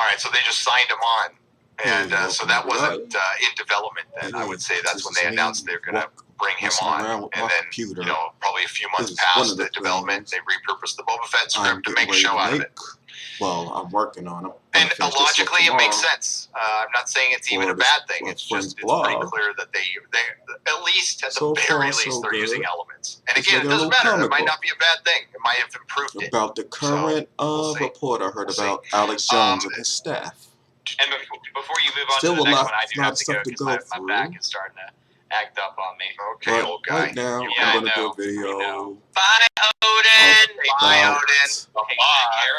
All right, so they just signed him on, and so that wasn't in development then. I would say that's when they announced they're going to bring him on, and then probably a few months past the development, they repurposed the Boba Fett script to make a show out of it. Well, I'm working on it. And logically, it makes sense. I'm not saying it's even a bad thing. It's just it's pretty clear that they at least at the very least they're using elements. And again, it doesn't matter. It might not be a bad thing. It might have improved it. About the current report I heard about Alex Jones and his staff. And before you move on to the next one, I do have to go because my back is starting to act up on me. Okay, old guy. Right now, I'm going to do a video. Bye, Odin. Bye, Odin.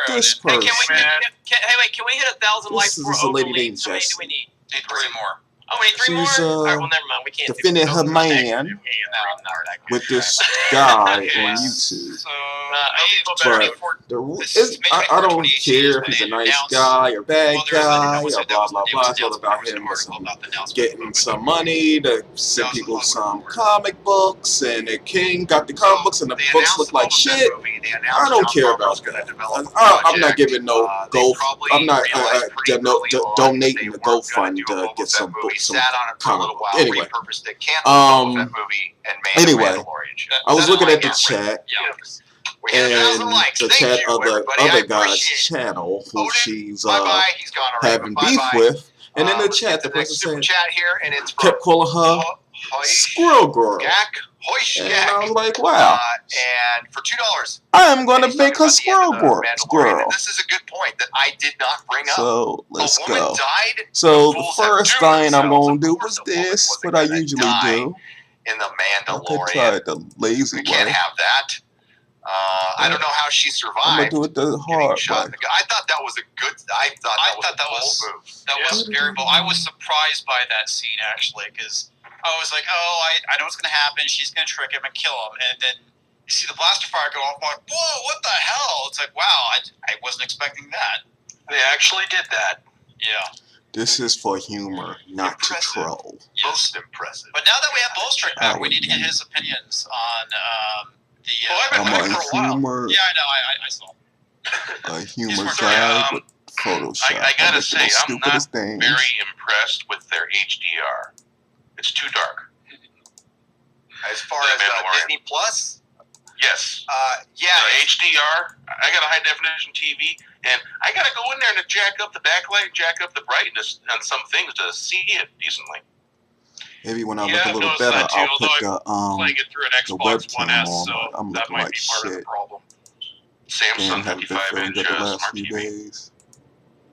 This person. Hey, wait, can we hit 1,000 likes for Odin? Named How many do we need? Need 3 more. Oh, we need 3 more? All right, well, never mind. We can't defending her man with this guy on YouTube. So, I don't care if he's a nice guy or bad guy or blah blah blah. It's all about him getting some money to send people some comic books, and the king got the comic books, and the books look like shit. I don't care about that. I'm not giving no I'm not donating the GoFund to get some books. Anyway, I was looking at the chat, and the chat of the other guy's channel who she's having beef with, and in the chat the person said, kept calling her Squirrel Girl. And I was like, wow. And for $2, I am going to make her Squirrel Girl. This is a good point that I did not bring up. So let's go. So the first thing I'm going to do was this, what I usually do. In the Mandalorian. I could try the lazy way. We can't have that. I don't know how she survived. I'm going to do it the hard way. I thought that was a good. I thought that was a bold move. That was scary, but I was surprised by that scene actually, because I was like, oh, I know what's going to happen. She's going to trick him and kill him. And then you see the blaster fire go off. I'm like, whoa, what the hell? It's like, wow, I wasn't expecting that. They actually did that. Yeah. This is for humor, not to troll. Yes. Most impressive. But now that we have Bullstrick back, we need to get his opinions on the... I've been looking for a while. Yeah, I know. I saw. A humor guy with Photoshop. I gotta say, I'm not very impressed with their HDR. It's too dark. As far as Disney Plus? Yes. Yeah. The HDR, I got a high definition TV, and I got to go in there and jack up the backlight, jack up the brightness on some things to see it decently. Maybe when I look a little better, I'll put the webcam on. So I'm looking like shit. Samsung haven't been feeling good the last few days.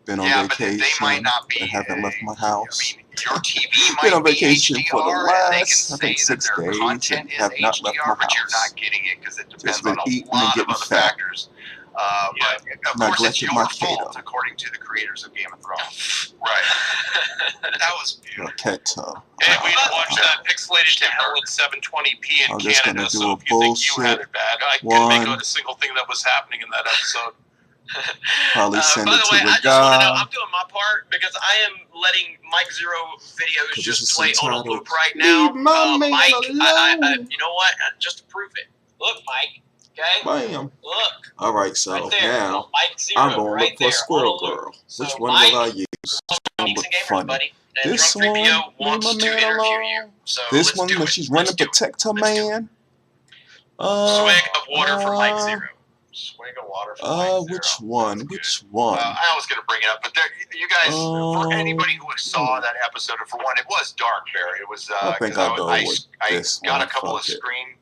Been on vacation. They might not be. I haven't left my house. I mean, your TV might been on vacation be HDR, for the last, I think, 6 days, and have not left my but you're house. not getting it because it depends Just been on a eating lot and of getting other fat. factors. But of course, it's your fault, according to the creators of Game of Thrones. Right. That was beautiful. And we watched that pixelated to hell at 720p in Canada, so if you think you had it bad, I couldn't make out a single thing that was happening in that episode. Probably send by it the to way, the I just want to know, guy. I'm doing my part because I am letting Mike Zero videos this just is play on a entitled, loop right now. "Leave my man Mike, alone." you know what? Just to prove it. Look, Mike. Okay? Bam. Look. Alright, so Right there. now Mike Zero, I'm going to right look for there, Squirrel on a loop. Girl. So Which one Mike, will I use? Geeks and Gamers, buddy. And This Drunk one, 3PO wants leave my to man interview alone. you. So This let's one, do when it. she's running to protect her man. Swig of water for Mike Zero. Swig of water for Mike Zero. Which one? Which one? I was going to bring it up, but there, you guys, for anybody who saw that episode, for one, it was dark, Barry. It was, I think I'll go with this got one. a couple of Fuck it. screen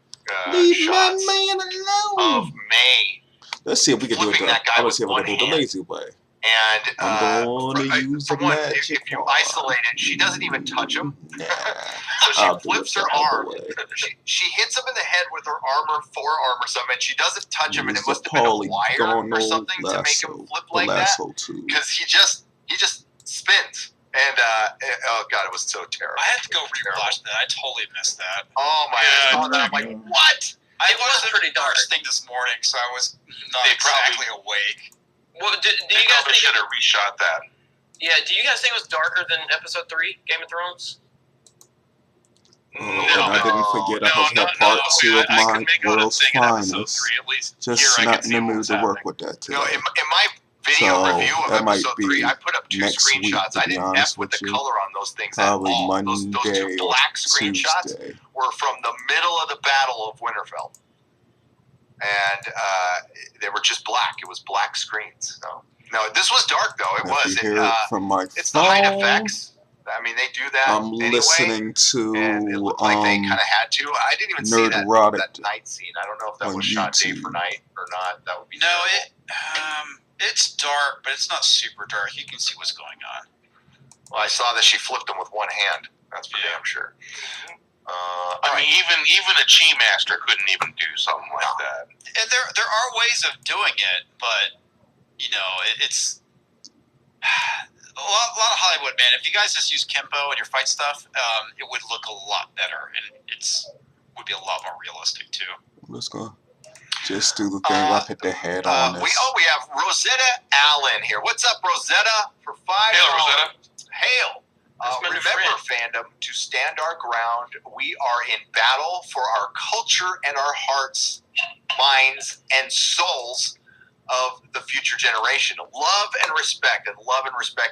Leave my shots man alone. of May. Let's see if we can do it. I want to see if we can do it the lazy way. And I'm going to use the magic if you isolate it, she doesn't even touch him. Nah, So she flips her arm. She hits him in the head with her forearm or something, and she doesn't touch him, and it must have been a wire or something to make him flip like that. Because he just spins. And, oh God, it was so terrible. I had to go rewatch that. I totally missed that. Oh my God. I'm like, what? I watched pretty dark thing this morning, so I was not exactly awake. Well, do you They guys probably think? should have reshot that. Yeah. Do you guys think it was darker than Episode 3, Game of Thrones? And I didn't forget I had part 2 of my World's Finest. Just not in the mood to work with that today. In my video So, review of that might episode be 3. I put up 2 next week, screenshots. to I be didn't honest F with the with you. color on those things Probably at all. Monday Those 2 or black screenshots Tuesday. were from the middle of the Battle of Winterfell. And they were just black. It was black screens. So, no, this was dark, though. It And was. if you hear it from my It's the height phone, effects. I mean, they do that I'm anyway. listening to And it looked like they kind of had to. I didn't even see that night scene. I don't know if that was shot day for night or not. That would be it's dark, but it's not super dark. You can see what's going on. Well, I saw that she flipped them with one hand. That's for damn sure. I mean, even a chi master couldn't even do something like that. And there are ways of doing it, but you know, it's a lot of Hollywood, man. If you guys just use Kempo in your fight stuff, it would look a lot better, and would be a lot more realistic too. let's go. Just do the thing. I hit the head on this. We have Rosetta Allen here. What's up, Rosetta? For $5. Hail, Rosetta. Hail. Remember, fandom, to stand our ground. We are in battle for our culture and our hearts, minds, and souls of the future generation. Love and respect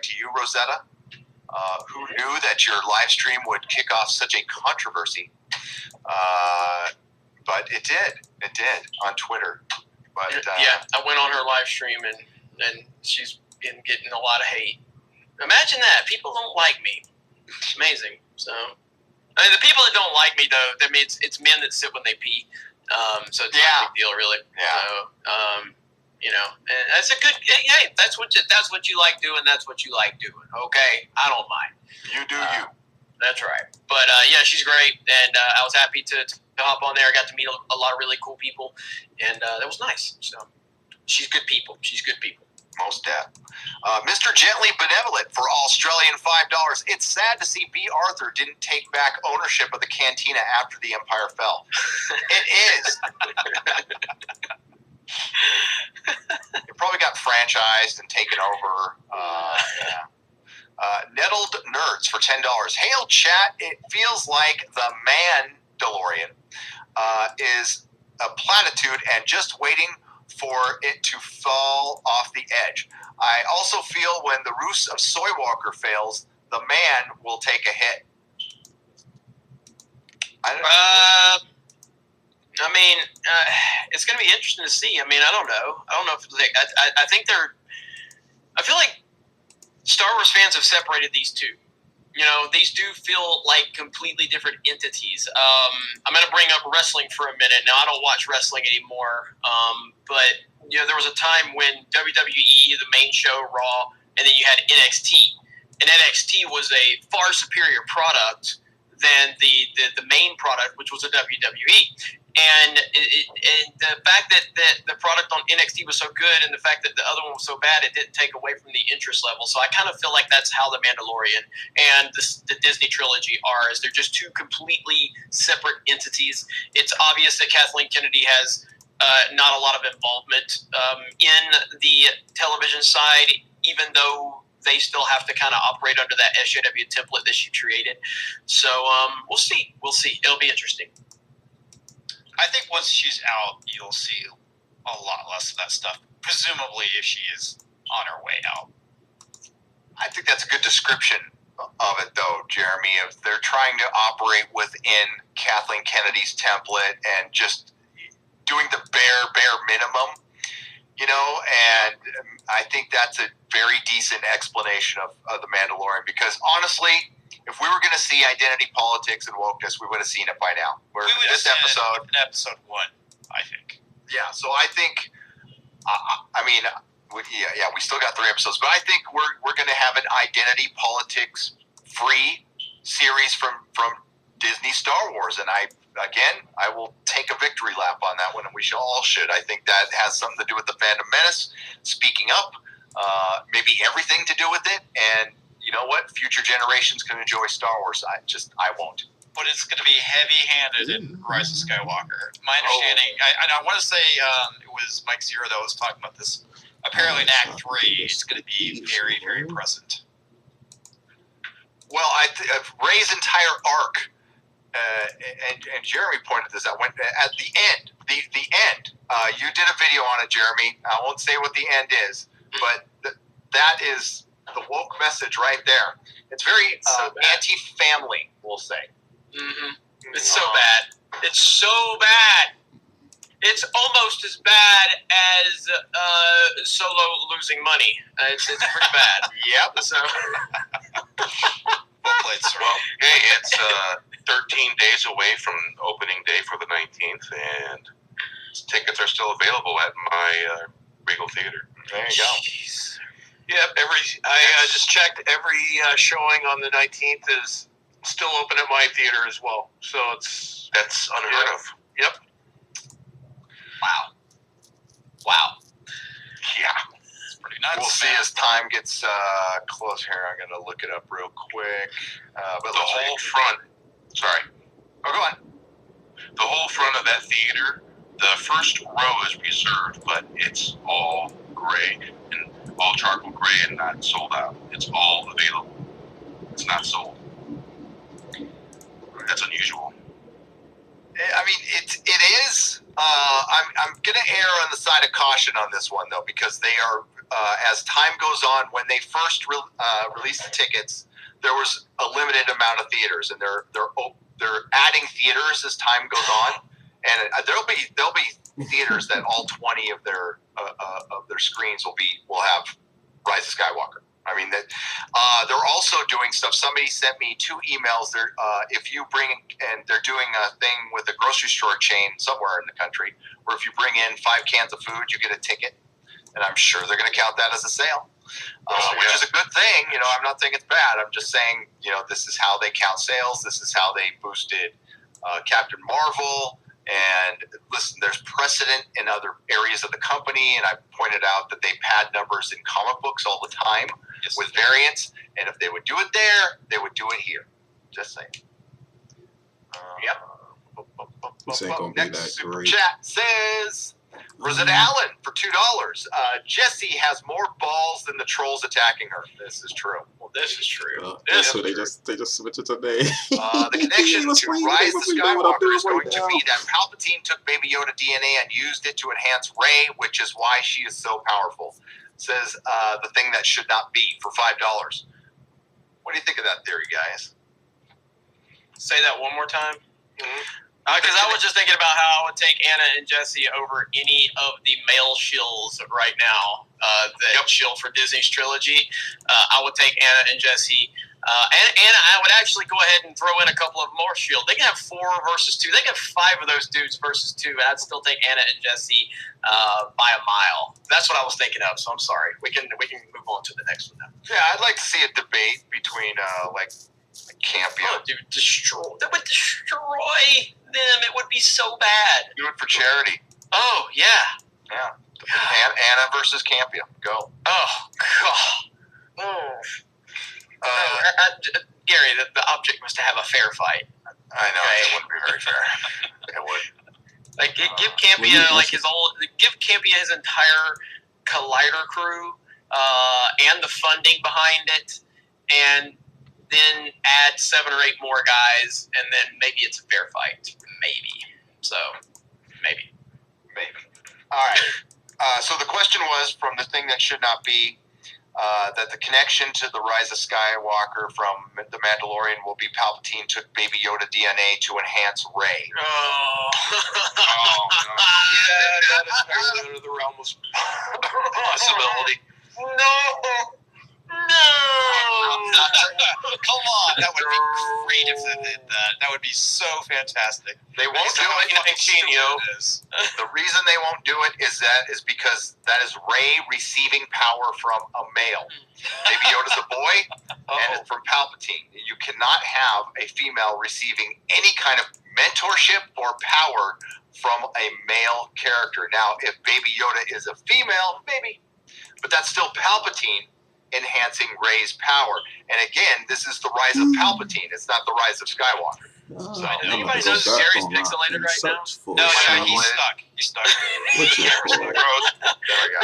to you, Rosetta, who knew that your live stream would kick off such a controversy. But it did on Twitter. But yeah, I went on her live stream and she's been getting a lot of hate. Imagine that. People don't like me. It's amazing. So, I mean, the people that don't like me, though, I mean, it's men that sit when they pee. So it's not a big deal, really. Yeah. So, you know, and that's a good. Hey, that's what you like doing. That's what you like doing. Okay, I don't mind. You do you. That's right. But yeah, she's great, and I was happy to hop on there. I got to meet a lot of really cool people, and that was nice. So, she's good people. She's good people. Most deaf. Mr. Gently Benevolent for Australian $5. It's sad to see B. Arthur didn't take back ownership of the cantina after the Empire fell. It is. It probably got franchised and taken over. Nettled Nerds for $10. Hail, chat. It feels like the man DeLorean is a platitude and just waiting for it to fall off the edge. I also feel when the ruse of Soy Walker fails, the man will take a hit. I mean, it's going to be interesting to see. I mean, I don't know. I don't know if I think I feel like Star Wars fans have separated these two. You know, these do feel like completely different entities. I'm going to bring up wrestling for a minute. Now, I don't watch wrestling anymore, but you know, there was a time when WWE, the main show, Raw, and then you had NXT. And NXT was a far superior product than the main product, which was a WWE. And the fact that the product on NXT was so good and the fact that the other one was so bad, it didn't take away from the interest level. So I kind of feel like that's how The Mandalorian and the Disney trilogy are, is they're just two completely separate entities. It's obvious that Kathleen Kennedy has not a lot of involvement in the television side, even though they still have to kind of operate under that SJW template that she created. So we'll see. It'll be interesting. I think once she's out, you'll see a lot less of that stuff, presumably if she is on her way out. I think that's a good description of it, though, Jeremy. If they're trying to operate within Kathleen Kennedy's template and just doing the bare minimum, you know, and I think that's a very decent explanation of The Mandalorian, because honestly, if we were going to see identity politics and wokeness, we would have seen it by now. We would have seen it in episode 1, I think. Yeah, so I think, we still got 3 episodes, but I think we're going to have an identity politics free series from Disney Star Wars, and I will take a victory lap on that one, and we all should. I think that has something to do with the Phantom Menace speaking up, maybe everything to do with it, and you know what? Future generations can enjoy Star Wars. I won't. But it's going to be heavy-handed in Rise of Skywalker. My understanding, I want to say it was Mike Zero that was talking about this. Apparently in Act 3, it's going to be very, very present. Well, Rey's entire arc, and Jeremy pointed this out, at the end, you did a video on it, Jeremy. I won't say what the end is, but that is the woke message right there. It's very anti-family, we'll say. Mm-hmm. It's so bad. It's so bad. It's almost as bad as Solo losing money. It's pretty bad. Yep. So. Well played, sir. Well, hey, it's 13 days away from opening day for the 19th, and tickets are still available at my Regal Theater. There you go. Jeez. Yep. I just checked. Every showing on the 19th is still open at my theater as well. So that's unheard of. Yep. Wow. Yeah. It's pretty nuts. We'll see as time gets close here. I'm going to look it up real quick. But The whole front. Sorry. Oh, go on. The whole front of that theater, the first row is reserved, but it's all gray and all charcoal gray and not sold out. It's all available. It's not sold. That's unusual. I mean, it is. I'm going to err on the side of caution on this one, though, because they are, as time goes on, when they first released the tickets, there was a limited amount of theaters, and they're adding theaters as time goes on, and there'll be theaters that all 20 of their screens will have Rise of Skywalker. I mean, they're also doing stuff. Somebody sent me 2 emails. If you bring, and they're doing a thing with a grocery store chain somewhere in the country, where if you bring in 5 cans of food, you get a ticket. And I'm sure they're going to count that as a sale, which is a good thing. You know, I'm not saying it's bad. I'm just saying, you know, this is how they count sales. This is how they boosted Captain Marvel. And listen, there's precedent in other areas of the company, and I pointed out that they pad numbers in comic books all the time with variants. And if they would do it there, they would do it here. Just saying. Yep. This ain't gonna be Next that super great. chat says, Rosetta Allen for $2. Jessi has more balls than the trolls attacking her. This is true. Well, this is true. So they just switched it today. The connection to Rise of Skywalker is going to be that Palpatine took Baby Yoda DNA and used it to enhance Rey, which is why she is so powerful. Says the thing that should not be for $5. What do you think of that theory, guys? Say that one more time. Because I was just thinking about how I would take Anna and Jessi over any of the male shills right now that shill for Disney's trilogy. I would take Anna and Jessi. And I would actually go ahead and throw in a couple of more shield. They can have 4 versus 2. They can have 5 of those dudes versus 2, and I'd still take Anna and Jessi by a mile. That's what I was thinking of, so I'm sorry. We can move on to the next one now. Yeah, I'd like to see a debate between Campia. Oh, dude, that would destroy them. It would be so bad. Do it for charity. Oh, yeah. Yeah. Anna versus Campia. Go. Oh, God. Gary, the object was to have a fair fight. I know. Okay. It wouldn't be very fair. It would. Like, give Campia give Campia his entire Collider crew and the funding behind it, and then add 7 or 8 more guys, and then maybe it's a fair fight. Maybe. So, maybe. All right. So the question was from the thing that should not be that the connection to the Rise of Skywalker from The Mandalorian will be Palpatine took Baby Yoda DNA to enhance Rey. Oh. Yeah, that is fairly under the realm of possibility. No. Come on, that would be great if they did that. That would be so fantastic. They won't do it. The reason they won't do it is because that is Rey receiving power from a male. Baby Yoda's a boy, and it's from Palpatine. You cannot have a female receiving any kind of mentorship or power from a male character. Now, if Baby Yoda is a female, maybe, but that's still Palpatine enhancing Rey's power. And again, this is the rise of Palpatine. It's not the rise of Skywalker. So anybody knows Gary's pixelated right now? No, he's stuck. He's stuck. There we go.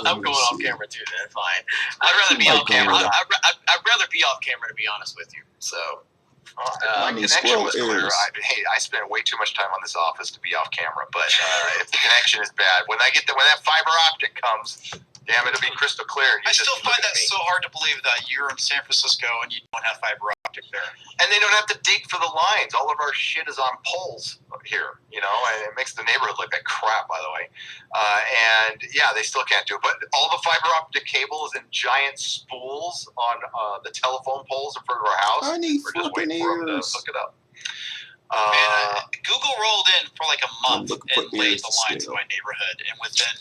I'm going off camera too. Then fine. I'd rather be off camera. I'd rather be off camera, to be honest with you. So. My connection was clear. I spent way too much time on this office to be off camera. But if the connection is bad, when that fiber optic comes, Damn, it'll be crystal clear. I still find that so hard to believe that you're in San Francisco and you don't have fiber optic there. And they don't have to dig for the lines. All of our shit is on poles here, and it makes the neighborhood look like crap, by the way. And yeah, they still can't do it. But all the fiber optic cable is in giant spools on the telephone poles in front of our house. I need We're just fucking waiting for them to ears. hook it up. Google rolled in for like a month and laid the lines in my neighborhood, and within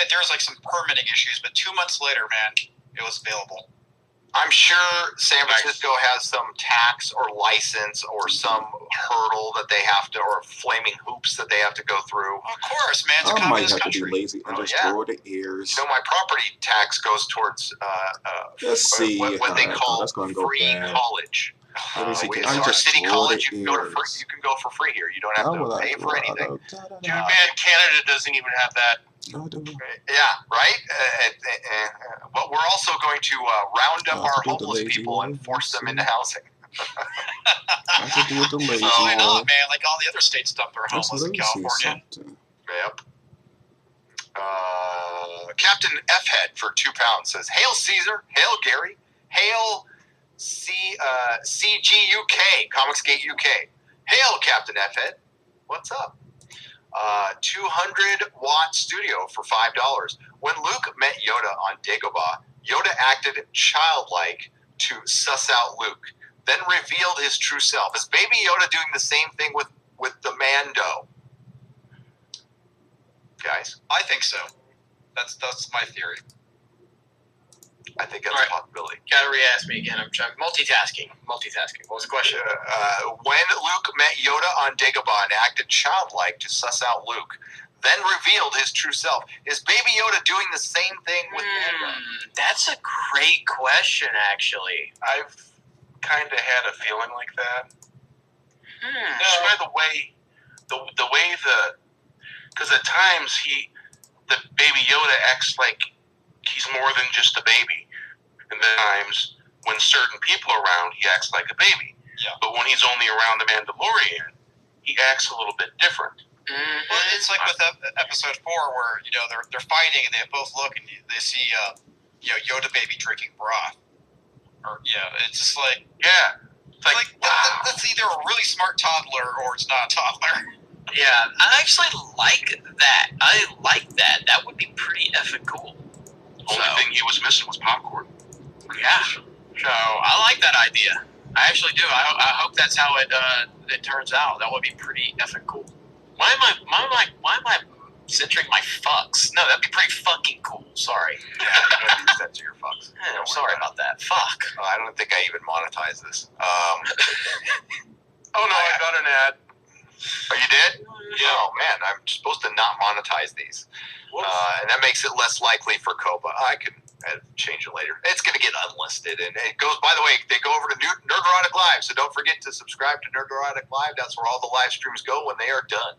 there was like some permitting issues, but 2 months later, man, it was available. I'm sure San Francisco has some tax or license or some hurdle that they have to, or flaming hoops that they have to go through. Of course, man. It's a I might communist have country. to be lazy and just draw the ears. My property tax goes towards Let's see. what they call that's gonna go free bad. college. Let me see. Our I just city draw college, the you can go ears. for free here. You don't have to pay for anything. Dude, man, Canada doesn't even have that. Yeah, right? But we're also going to round up our homeless people and force them into housing. I could do with the lazy Why not, one. man? Like all the other states dump their homeless in California. Yep. Captain F-Head for £2 says, "Hail Caesar, hail Gary, hail CGUK, Comicsgate UK. Hail Captain F-Head. What's up? 200-watt studio for $5. When Luke met Yoda on Dagobah, Yoda acted childlike to suss out Luke, then revealed his true self. Is Baby Yoda doing the same thing with the Mando? Guys, I think so. That's my theory. I think that's a possibility. Gotta re-ask me again. I'm trying multitasking. What was the question? When Luke met Yoda on Dagobah and acted childlike to suss out Luke, then revealed his true self, is Baby Yoda doing the same thing with Mando? That's a great question, actually. I've kind of had a feeling like that. Just by the way, because at times the Baby Yoda acts like he's more than just a baby. And then times when certain people are around, he acts like a baby. Yeah. But when he's only around the Mandalorian, he acts a little bit different. Well, it's like with episode 4 where they're fighting and they both look and they see Yoda baby drinking broth. Or it's just like it's like wow. That's either a really smart toddler or it's not a toddler. Yeah, I actually like that. That would be pretty effing cool. Only thing he was missing was popcorn. Yeah. So I like that idea. I actually do. I hope that's how it turns out. That would be pretty effing cool. Why am I centering my fucks? No, that'd be pretty fucking cool. Sorry. Yeah, you don't censor your fucks. I'm sorry about that. Fuck. I don't think I even monetize this. Oh no, I got an ad. Oh, you did? Yeah. Oh man, I'm supposed to not monetize these, and that makes it less likely for Copa. I can change it later. It's going to get unlisted, and it goes. By the way, they go over to Nerderotic Live, so don't forget to subscribe to Nerderotic Live. That's where all the live streams go when they are done.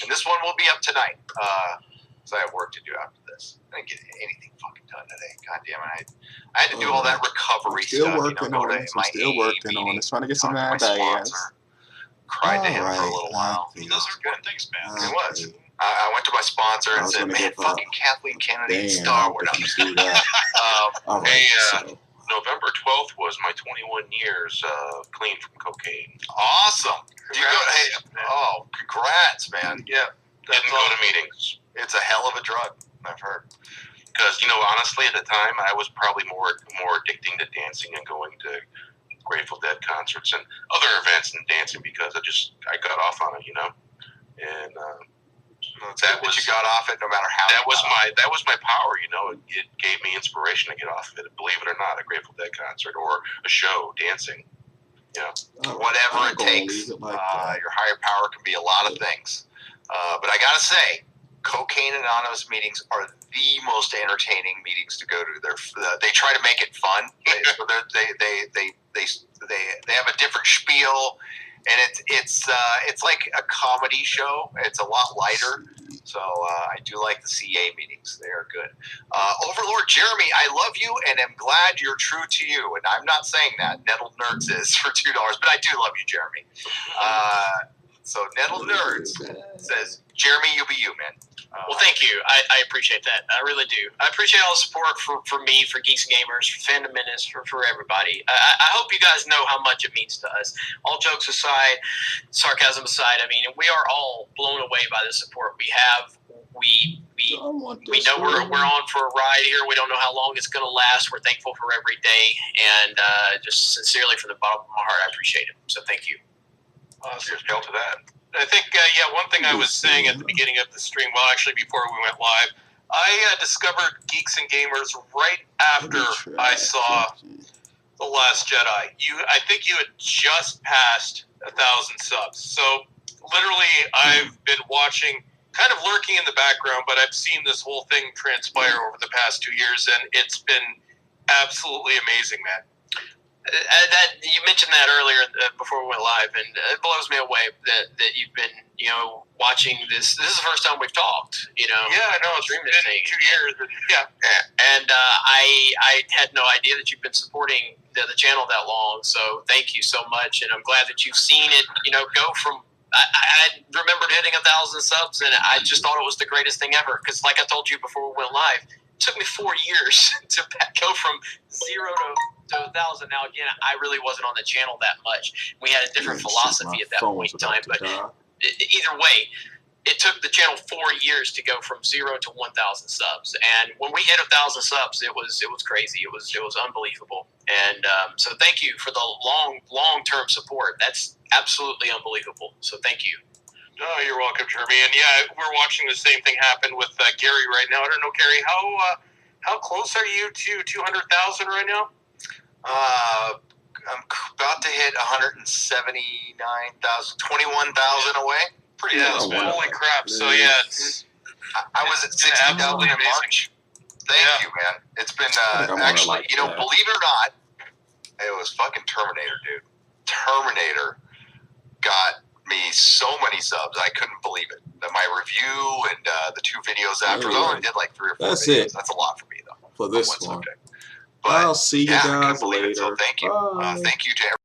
And this one will be up tonight, so I have work to do after this. I didn't get anything fucking done today. God damn it! I had to do all that recovery still stuff. Working on it. I'm still working on it. Trying to get some ideas. Cried to him for a little while. Those are good things, man. It was. I went to my sponsor and said, "Man, fucking Kathleen Kennedy and Star Wars." November 12th was my 21 years clean from cocaine. Awesome. Congrats, man. Yeah. Didn't go to meetings. It's a hell of a drug, I've heard. Because, honestly, at the time, I was probably more addicting to dancing and going to Grateful Dead concerts and other events than dancing because I got off on it, and that you got off it no matter how. That was my power, It gave me inspiration to get off of it. Believe it or not, a Grateful Dead concert or a show, dancing. Whatever it takes. Your higher power can be a lot of things, but I gotta say, Cocaine Anonymous meetings are the most entertaining meetings to go to. They try to make it fun. They have a different spiel, and it's like a comedy show. It's a lot lighter. So I do like the CA meetings. They are good. Overlord Jeremy, I love you and am glad you're true to you. And I'm not saying that. Nettled Nerds is for $2, but I do love you, Jeremy. So Nettle Nerds says, Jeremy, you'll be you, man. Well, thank you. I appreciate that. I really do. I appreciate all the support for me, for Geeks and Gamers, for Fandom Menace, for everybody. I hope you guys know how much it means to us. All jokes aside, sarcasm aside, I mean, we are all blown away by the support we have. We know we're on for a ride here. We don't know how long it's going to last. We're thankful for every day, and just sincerely from the bottom of my heart, I appreciate it. So thank you. Here's Bill to that. I think, one thing I was saying at the beginning of the stream, well, actually before we went live, I discovered Geeks and Gamers right after I saw The Last Jedi. I think you had just passed 1,000 subs. So literally, I've been watching, kind of lurking in the background, but I've seen this whole thing transpire over the past 2 years, and it's been absolutely amazing, man. That you mentioned that earlier before we went live, and it blows me away that you've been watching this. This is the first time we've talked. Yeah, I know. It's been 2 years. And I had no idea that you've been supporting the channel that long. So thank you so much, and I'm glad that you've seen it. Go from. I remembered hitting 1,000 subs, and I just thought it was the greatest thing ever. Because, like I told you before we went live, it took me 4 years to go from 0 to 1,000. Now, again, I really wasn't on the channel that much. We had a different philosophy at that point in time. But either way, it took the channel 4 years to go from 0 to 1,000 subs. And when we hit 1,000 subs, it was crazy. It was unbelievable. And so thank you for the long-term support. That's absolutely unbelievable. So thank you. No, you're welcome, Jeremy. And we're watching the same thing happen with Gary right now. I don't know, Gary, how close are you to 200,000 right now? I'm about to hit 179,000, 21,000 away. Pretty close, man. Holy crap! So it's. I was at 60,000 in March. Thank you, man. It's been actually, believe it or not, it was fucking Terminator, dude. Terminator got me so many subs, I couldn't believe it. My review and the 2 videos after, I only did like 3 or 4 That's videos. it. That's a lot for me, though. For this one. Okay. But, I'll see you guys later. So thank you. Thank you to everyone.